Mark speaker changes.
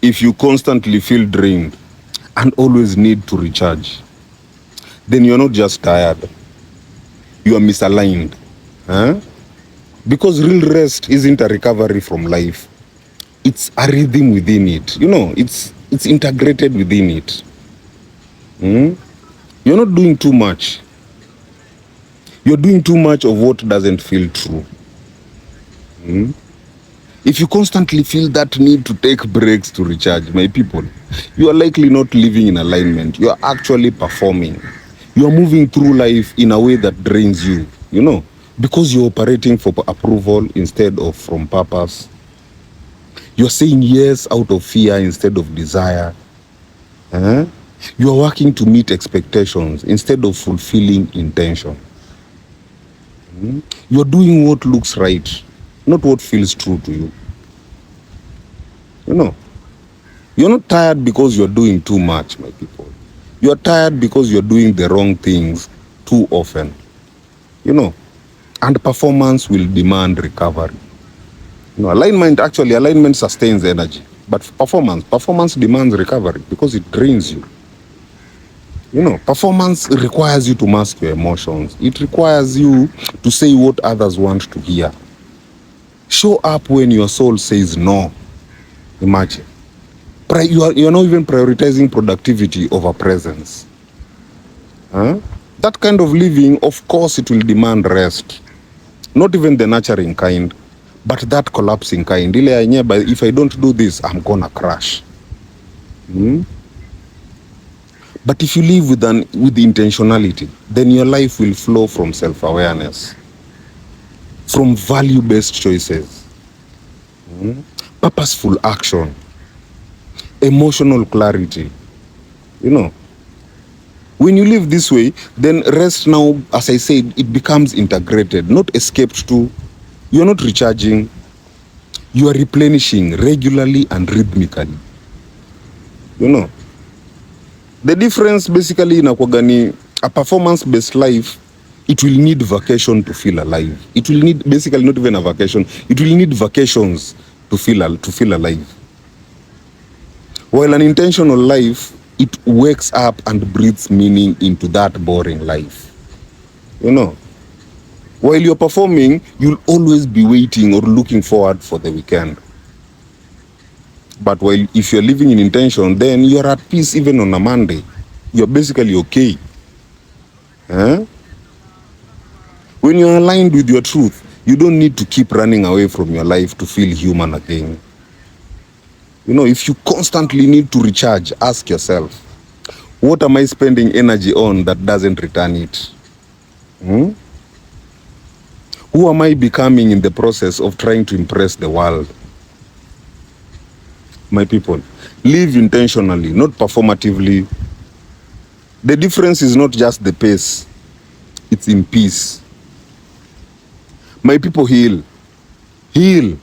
Speaker 1: If you constantly feel drained and always need to recharge, then you're not just tired, you are misaligned. Huh? Because real rest isn't a recovery from life. It's a rhythm within it. It's integrated within it. You're not doing too much. You're doing too much of what doesn't feel true. If you constantly feel that need to take breaks to recharge, my people, you are likely not living in alignment. You are actually performing. You are moving through life in a way that drains you, because you're operating for approval instead of from purpose. You're saying yes out of fear instead of desire. You are working to meet expectations instead of fulfilling intention. You're doing what looks right, not what feels true to you. You're not tired because you're doing too much, my people. You're tired because you're doing the wrong things too often. And performance will demand recovery. Alignment sustains energy, but performance demands recovery because it drains you. Performance requires you to mask your emotions. It requires you to say what others want to hear. Show up when your soul says no. Imagine. You're not even prioritizing productivity over presence. That kind of living, of course, it will demand rest. Not even the nurturing kind, but that collapsing kind. If I don't do this, I'm gonna crash. But if you live with intentionality, then your life will flow from self-awareness, from value-based choices, purposeful action, emotional clarity. When you live this way, then rest now, as I said, it becomes integrated, not escaped to. You're not recharging, you are replenishing regularly and rhythmically. The difference basically in a performance-based life, it will need vacation to feel alive. It will need basically not even a vacation, it will need vacations to feel alive. While an intentional life, it wakes up and breathes meaning into that boring life. While you're performing, you'll always be waiting or looking forward for the weekend. But if you're living in intention, then you're at peace even on a Monday. You're basically okay. When you're aligned with your truth, you don't need to keep running away from your life to feel human again. If you constantly need to recharge, ask yourself, what am I spending energy on that doesn't return it? Who am I becoming in the process of trying to impress the world? My people, live intentionally, not performatively. The difference is not just the pace, it's in peace. My people, heal. Heal.